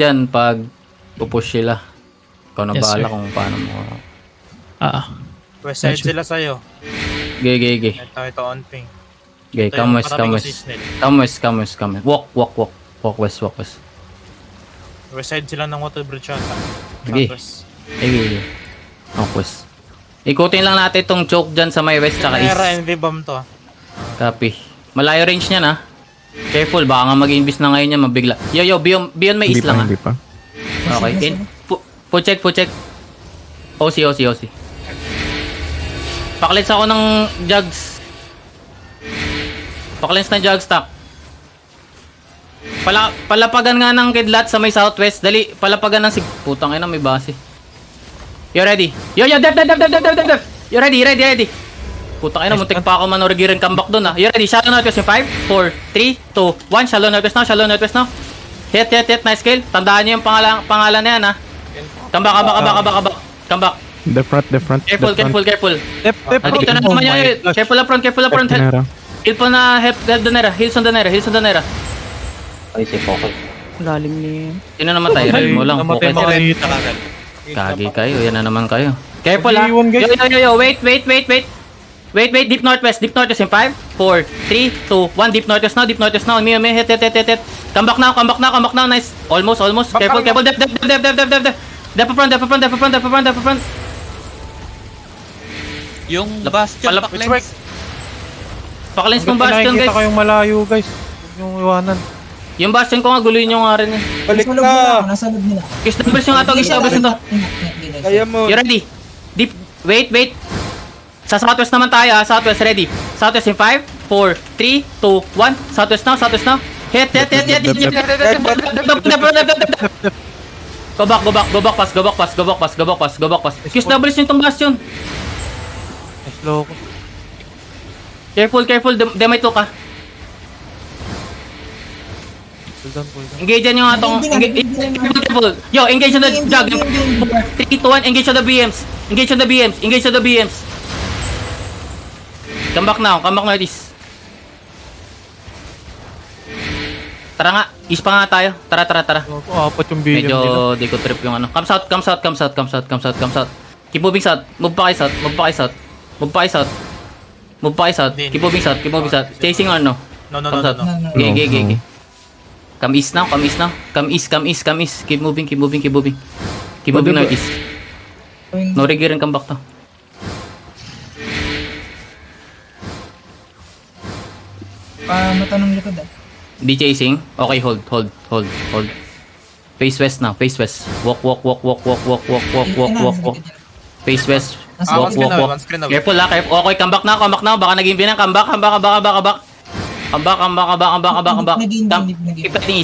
yan pag pupush sila. Ikaw na Yes, bahala sir. kung paano mo. West side Gotcha. sila sa'yo. Gege. Ito on ping. Okay, Ito come yung west, katabi come ko west. si Snell. Come west, come west, come west. Walk west. West side sila ng water bridge ata. Sige. Southwest. Gege. Walk west. Ikutin lang natin itong choke dyan sa may west tsaka Era east. NV bomb to. Copy. Malayo range niya na. Careful, baka nga mag-invis na ngayon yan, mabigla. Yo, beyond may east lang Hindi pa. Okay, full check. OC. Paklits ako ng jugs. Paklits ng jug stock. Palapagan nga ng kidlat sa may southwest. Dali, palapagan ng putang ina, may base. You ready? Yo, def. You ready. Putang ina, muntik pa ako manorigirin comeback dun ah. You ready? Shallow northwest yung 5, 4, 3, 2, 1. Shallow northwest now. Hit. Nice kill. Tandaan nyo yung pangalan na yan ah. Come back. The front. Careful. Dep. Dito na naman yun. Careful up front. Pinara. Heal po na help Danera. Heals on Danera. Ay, si Pokoy. Lalim ni... Sino namatay? Red mo lang. Namatay Focus. makita. Kagi kayo. Yan na naman kayo. Careful ah. Iwan, guys. Yo. Wait. Deep northwest in 5, 4, 3, 2, 1. Deep northwest now. Me. Hit. Come back now. Nice. Almost. Careful. Dep front. Yung bastion, backlines. Pakalins ng bastion Nakikita guys. ko yung malayo guys. Huwag yung iwanan. Yung bastion ko nga, guloy nyo nga rin yan. Balik na! Nasa loob nila. Kiss doubles yung atong doubles ito. Kaya mo. You ready? Deep. Wait. Sa southwest naman tayo ah. Southwest ready. Southwest in 5, 4, 3, 2, 1. Southwest now. Hit. Go back pass. Kiss doubles yung itong bastion. Slow ko. Careful. Demay to ka. Pull down. Engage yan yung atong... Careful. Yo, engage on the jug. 3, 2, 1. Engage on the BMs. Come back now this. Tara nga. East pa nga tayo. Tara. Apat yung billion nila. Medyo di ko trip yung ano. Come south. Keep moving south. Move pa kayo south. Keep moving south. Chasing or no? No. Come south. Okay. Come east now. Come east. Keep moving northeast. No regret come back to. Matanong likod ah. Di chasing. Okay, hold. Face west now. Walk. Face west. Walk. One screen away. Careful. Okay, come back now. Baka naging pinang. Come back.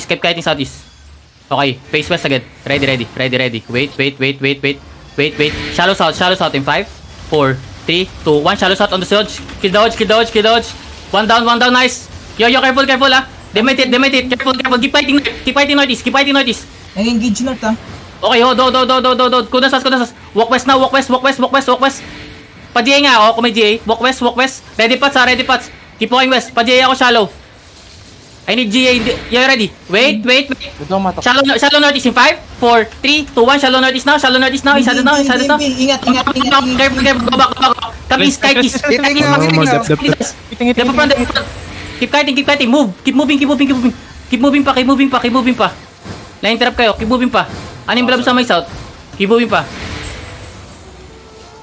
Keep kiting southeast. Okay, face west again. Ready. Wait. Shallow south in 5, 4, 3, 2, 1. Shallow south on the dodge. Kill dodge. One down, nice. Yo, careful ah. Demate it. Careful. Keep fighting northeast. Nag-engage north ah. Okay, do. Kudas. Walk west now. Pa-GA nga ako, kung may GA. Walk west. Ready pots. Keep walking west. Pa-GA ako shallow. I need GA. You ready? Wait. Shallow northeast in 5, 4, 3, 2, 1. Shallow northeast now. Isa now. Ingat. Careful. Go back. Kamis. Dep front. Keep kiting. Move. Keep moving pa. Na-interrupt kayo. Keep moving pa. Ano yung blob sa may south? Keep moving pa.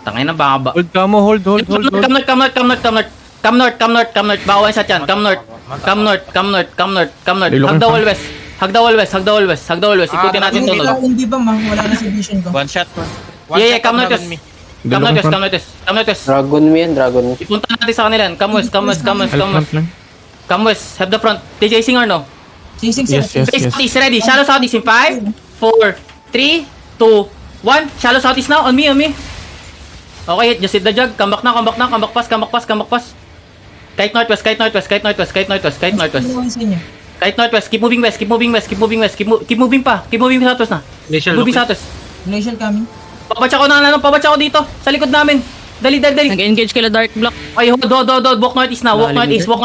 Tangay na baka ba? Hold ka mo, hold. Come north. Baka one shot yan. Come north. Hug the wall west. Ikutin natin to. Hindi ba ma? Wala na sa vision ko. One shot. Yeah, come north. Come west. Dragon mo yan. Ipunta natin sa kanila. Come west. Front lang. Come west. Have the front. TJ Singer no? Sisig sir. Yes. Face southeast ready. Shallow southeast in 5, 4, 3, 2, 1. Shallow southeast now. On me. Okay, just hit the jug. Come back now. Come back pass. Kite northwest. Ano sa inyo? Kite northwest. Keep moving west. Keep moving pa. Keep moving southwest na. Moving southwest. Glacial coming. Pabatsa ko dito. Sa likod namin. Dali. Nag-engage kila Dark Block. Okay, hold. Walk northeast now. Walk east. Walk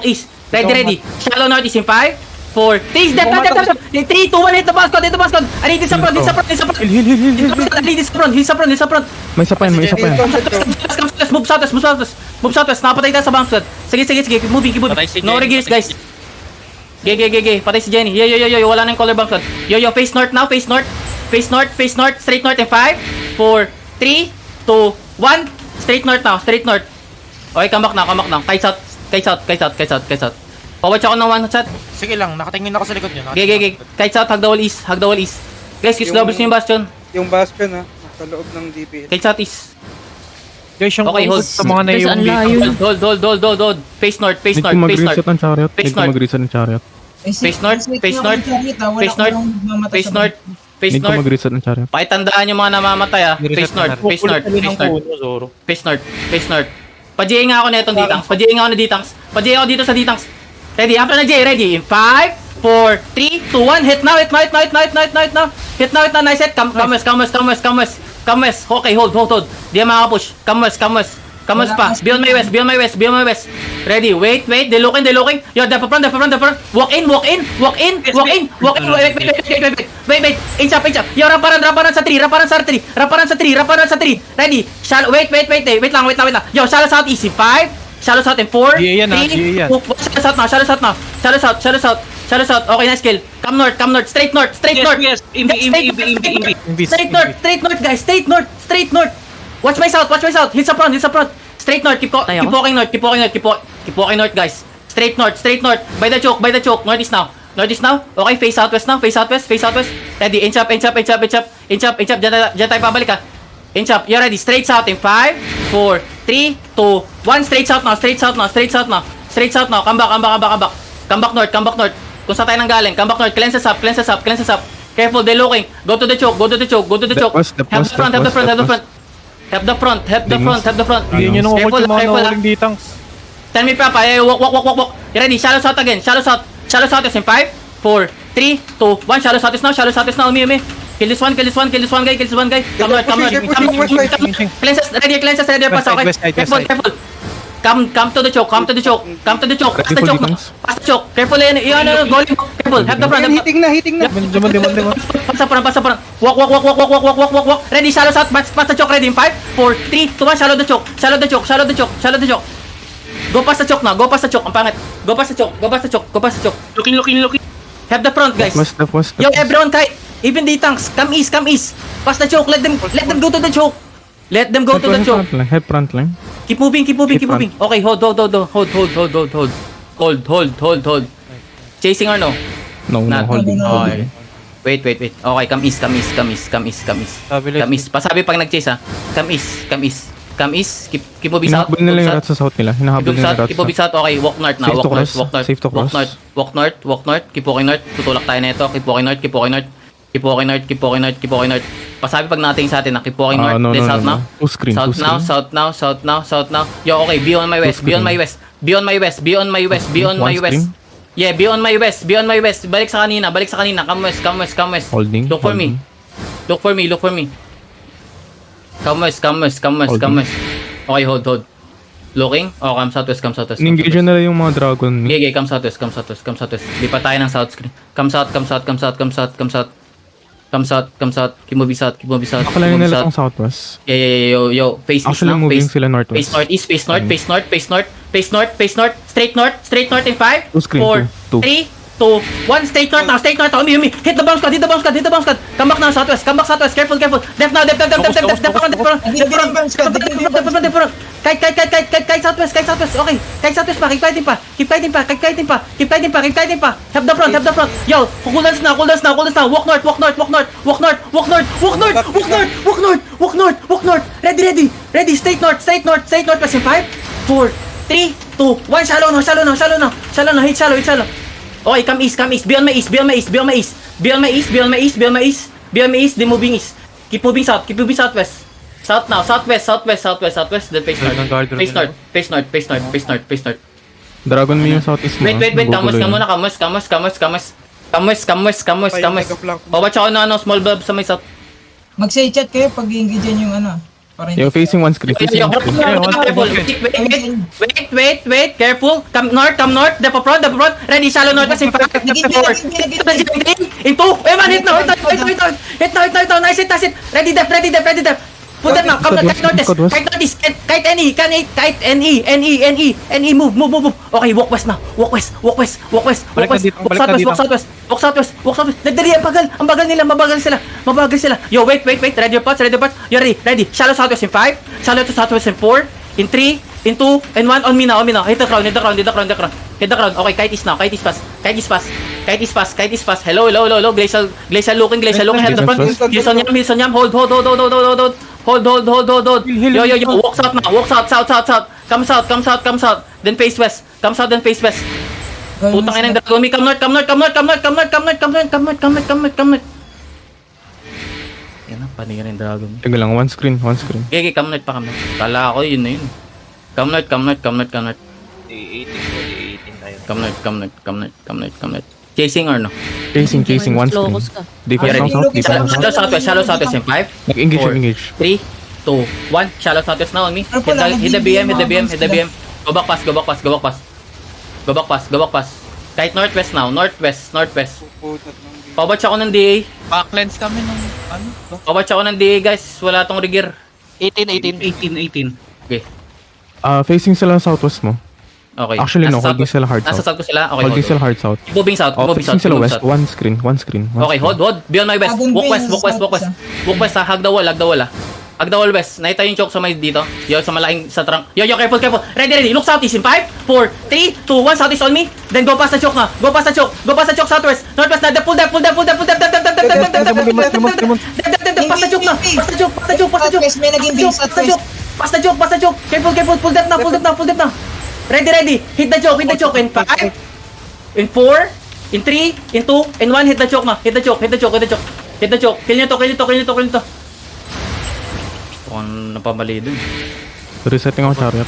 east. Ready. Shallow northeast in 5, 4, 3, dep. 3, 2, 1, hit the boss code, I need this sa front, Heal, heal, heal, heal, heal. I need this sa front. May isa pa yan, may isa pa yan. Move southwest, napatay tayo sa bounce pad. Sige, keep moving. Patay si No Jenny, regears, patay guys. Gay, patay si Jenny. Yo, wala na yung color bounce pad. Yo, face north now, face north, straight north in 5, 4, 3, 2, 1, straight north now, Okay, come back na. Kite south. Pawatch ako ng one shot. Sige lang, nakatingin ako sa likod nyo. Gay. Kite south, hug the wall east. Guys, use doubles nyo yung bastion. Yung bastion ha, nasa loob ng DPS. Kite south east. Guys, yung Okay, hold. sa mga Guys, naiiwang ang dito. Hold. Face north. Need ko mag-reset ng chariot. Face north. Face north. mag-reset ng chariot. Pakitandaan yung mga namamatay ah. Face north. Pa-GA nga ako na itong D-Tanks. Pa-GA ako dito sa D-Tanks. Ready? After na J, ready? In 5, 4, 3, 2, 1. Hit now. Hit now. Nice hit. Come west. Okay, hold. Di yan makapush. Come west pa. Beyond my west. Ready? Wait. They looking. Yo, depth front. Walk in. Wait. Inch up. Yo, raparan sa 3. Ready? Shallow. Wait lang. Yo, shallow south east in 5. Shallow south in 4. GA yan, 3, GA yan. 2, Shallow south. Okay, nice kill. Come north. Straight north. Yes, Invis. Straight north, guys. Straight north. Watch my south. Hit sa front. Straight north. Keep walking north, guys. Straight north. By the choke. Northeast now. Okay, face southwest now. Ready? Inch up. Diyan tayo pabalik ha. Inch up. You ready? Straight south in 5, 4, 3, 2, 1. Straight south now. Come back north. Kung saan tayo nang galing. Come back north. Cleanses up. Careful, they're looking. Go to the choke. Help the front. Hindi nyo nung Careful, yung mga careful, nahuling D-Tanks. Tell me, Papa. Walk. You ready? Shallow south again. Shallow south is in 5, 4, 3, 2, 1. Shallow south is now. Umi. Kill this one, guy. Come north. Cleanses, ready. Pass. Okay. West side. Careful. Come to the choke. Pass the choke. Careful. Goalie. Careful. Have the front. Hitting na. Demon. Pass the front. Walk. Ready. Shallow south. Pass the choke. Ready in 5, 4, 3, 2, 1. Shallow the choke. Go past the choke now. Ang pangit. Go past the choke. Looking. Have the front, guys. West. Yo, everyone, even the tanks, come east. Pass the choke. Let them go to the choke. Head front line. Keep moving. Okay, hold. Chasing or no? No, Not. holding. Okay. Wait. Okay, come east. Come east. Pasabi pag nag-chase ha. Come east. Keep moving south. Hinahabol nila yung rat sa south nila. Keep moving south. Okay, walk north na. Safe to cross. Walk north. Keep walking north. Tutulak tayo na ito. Keep walking north. Pasabi pag nating sa atin na keep walking north. Then south now. South now. Yo, okay. Beyond my west. Yeah, beyond my west. Balik sa kanina. Come west. Holding. Look for me. Come west. Okay, hold. Looking? Oh, come southwest. In-engage na lang yung mga dragon. Okay, come southwest. Di pa tayo ng south screen. Come south. Keep moving south. Akalain nila itong southwest. Yeah. Yo. Face east Actually, now. moving sila northwest. Face north. Straight north in 5, Two screen, 4, two. 3, 2, 1. Straight north now. Umi. Hit the bounce card. Come back now, southwest. Careful. Depth now. Kite southwest. Okay. Kite southwest pa. Keep fighting pa. Help the front. Yo, cool downs now. Walk north. Ready. Straight north. Pass in 5, 4, 3, 2, 1. Shallow now. Hit shallow. Okay, come east. Beyond my east. Then moving east. Keep moving southwest. South now. Southwest. Then face Ng guard north. Face north. Dragon mo yung southeast mo. Wait. Kamus ka muna. Kamus. Pawatch ako na small blob sa may south. Mag-say chat kayo pag i-engage yung Para Yo, facing one screen. Facing one screen. Careful. Wait. Careful. Come north. Depo front. Ready, shallow north. Kasi 5, 4, in 2. Eh man, hit now. Nice hit. Ready, def. Put them now. Come on, kite northeast. Kite NE. Move. Okay, walk west now. Walk west. Balik na dito. Walk southwest. Nagdali, ang bagal nila. Mabagal sila. Yo, wait. Ready your pots. You're ready. Shallow southwest in 5. Shallow to southwest in 4. In 3. In 2. In 1. On me now. Hit the crown. Okay, kite is fast. Kite is fast. Hello. Glacial looking. Help the front. Hilson Yam. Hold. Hold. Yo. Walk south. Come south. Then face west. Putang ina ng dragon. Come north. Yan ang paningan ng dragon. Tagal lang, one screen. Okay, come north. Kala ko yun na yun. Come north. 18 tayo. Come north. Chasing or no? Chasing, one screen. Defense lang south. Shallow southwest in 5. Engage. 3, 2, 1. Shallow southwest now on me. Hit the BM. Go back pass. Kahit northwest now. Northwest. Pupunat ng DP. Pabotch ako ng DA. Backlens kami ng ano? Pabotch ako ng DA, guys. Wala tong rigger. 18. Okay. Facing sila southwest mo. Okay. Actually, no. Nasa Holding south- sila hard Nasa south. south ko sila. Okay, Holding sila hard south. Moving south. Facing sila west. One screen. Okay, hold. Beyond my west. Walk west ha. Hug the wall. Hug the wall west. Nakita yung choke sa may dito. Yo, sa malaking sa trunk. Yo, careful. Ready. Look southeast in 5, 4, 3, 2, 1. Southeast on me. Then go past the choke na. Go past the choke southwest. Northwest na. Pull depth. Pass the choke na. May naging base at west. Pass the choke. Careful. Pull depth na. Ready. Hit the choke. In 5, in 4, in 3, in 2, in 1. Hit the choke na. Hit the choke. Kill nyo to. Kung napamali dun. Resetting ako chariot.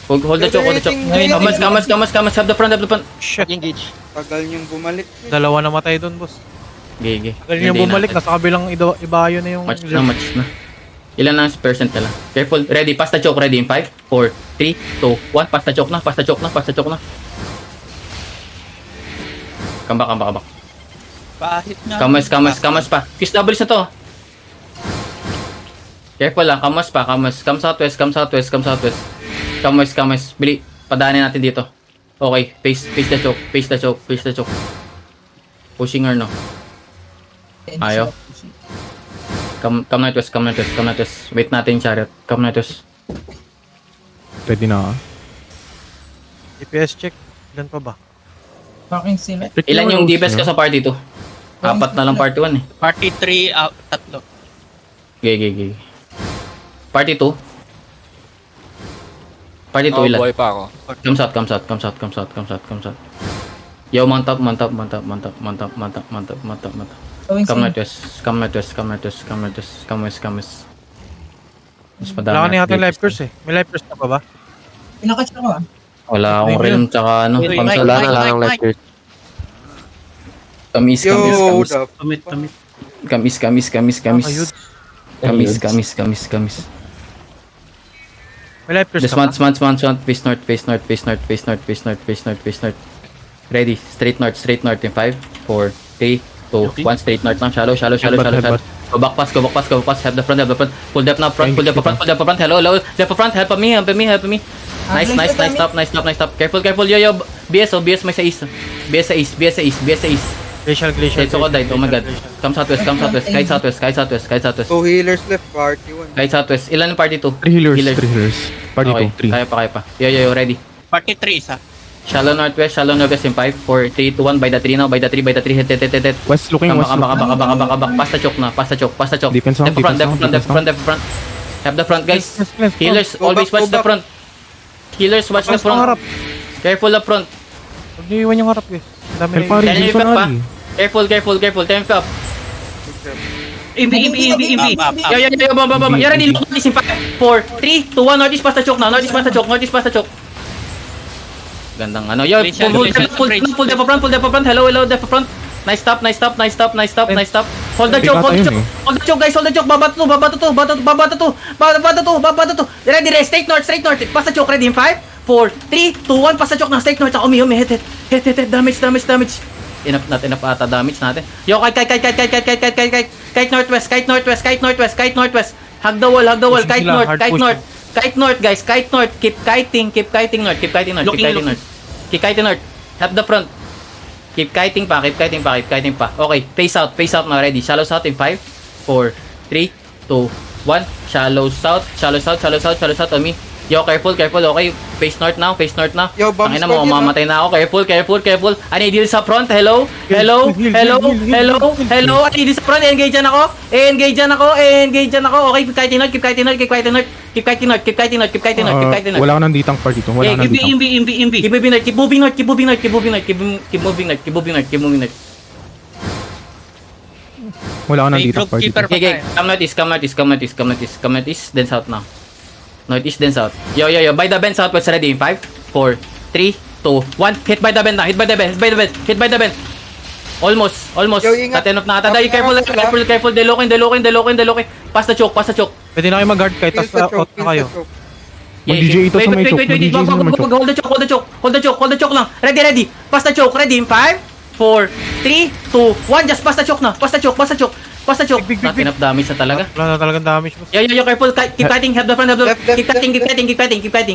Hold the choke. Kamas. Have the front. Shit. Engage. Tagal niyong bumalik. Dalawa na matay doon, boss. Gigi. Tagal niya bumalik. Nasa kabilang ibayo na yung... Match na. Ilan na percent nila? Careful. Ready. Pass the choke. Ready in 5, 4, 3, 2, 1. Pass the choke na. Come back. Pahit nga. Kamas pa. Kiss doubles na to. Careful lang. Kamas pa. Come southwest. Kamas. Bili. Padaanin natin dito. Okay. Face the choke. Pushing or no? Ayaw. Come northwest. Wait natin yung chariot. Come northwest. Ready na. DPS check. Ilan pa ba? Parking sila. Ilan yung DPS ka sa party 2? 4 na lang party 1 eh. Party 3 out. 3. Gigi. Party 2. Ilan? Buhay pa ako. Come south. Yo, mount up. Going Come sa'yo. northwest. Mas madami. Wala ka na yata yung DPS. life curse eh. May life curse na pa ba? Pinakatch ako ah. Wala akong realm tsaka ano. Mike, Kamsat. Mike. Kamis. Yo, the Kamis. May life curse Just na pa? month. Face north. Ready. Straight north in 5, 4, 3, 2, 1. Straight north now. Shallow. Headbutt. Go back pass. Have the front. Pull depth now front. Hello. Depth front. Help me. Nice stop. Careful. Yo. BS may sa east. BS. Glacial. It's all died. Oh my god. Come southwest. Kite southwest. 2 healers left, party 1. Kite southwest. Ilan yung party 2? 3 healers. Party Okay. 2, 3. Kaya pa. Yo, ready. Party 3 isa. Shallow northwest in 5, 4, 3, 2, 1. By the 3 now. Hit. West looking, Come west back. looking. Pass the choke. Defense lang, Depth front. Have the front, guys. Let's go. Healers, Go always back, watch go the front. Healers, watch the Tapos ang front. harap. Careful up front. Huwag niyo iwan yung harap guys. Ang dami Help na pare, Can you Jason flip pa? Ali. Careful. Time up. Imbi. Yo, bam. You're ready. Look at this in 5, 4, 3, 2, 1. Northeast pass the choke. Gandang ano. Yo, pull depth front. Hello, depth front. Nice stop. Hold the Pick choke, ata hold the yun choke. eh. Hold the choke, guys, hold the choke. Babato to. Ready, straight north. Pass the choke, ready in 5, 4, 3, 2, 1. Pass the choke na, straight north. Umi, hit. Damage. Enough ata damage natin. Yo, kite northwest. Hug the wall, Pushing kite sila, north, hard kite pushing. north. Kite north, guys, kite north. Keep kiting north. Keep kiting north. Help the front. Keep kiting pa. Okay, face out na, ready. Shallow south in 5, 4, 3, 2, 1. Shallow south on me. Yo, careful, okay. Face north now. Yo, bomb Tangina mo, squad yun, mamamatay na ako. Careful. I need heal sa front. Hello. I need heal sa front. Engage dyan ako. Okay, keep kiting north. Wala ka nang ditang part dito. Wala ka nang ditang. Imbi. Keep moving north. Wala ka nang May ditang group part dito. keeper pa Okay, tayo. come northeast, then south now. Northeast, then south. Yo, by the bend southwest, ready in 5, 4, 3, 2, 1. Hit by the bend. Almost. Yo, ingat. Cut enough na ata. Careful. Delokin. Pass the choke. Pwede na kayo mag-guard kahit Pills tas the choke, out na kayo. Mag-DJ ito sa may choke. Wait. Mag-DJ sa may choke. Hold the choke lang. Ready. Pass the choke. Ready in 5, 4, 3, 2, 1. Just pass the choke na. Pass the choke. Big. Not enough damage na talaga. Wala na talagang damage mo. Yo, careful. Keep fighting. Help the front. Left, Keep fighting. left.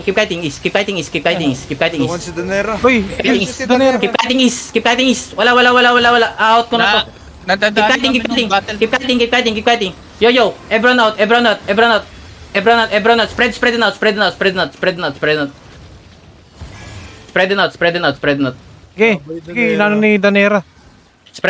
Keep fighting east. Tuwan si Danera. Uy, Keep fighting east. Wala. Out ko na to. Nadadali Keep kami ng battle. fighting. Yo. Everyone out. Spread out. sige, ilano ni Danera.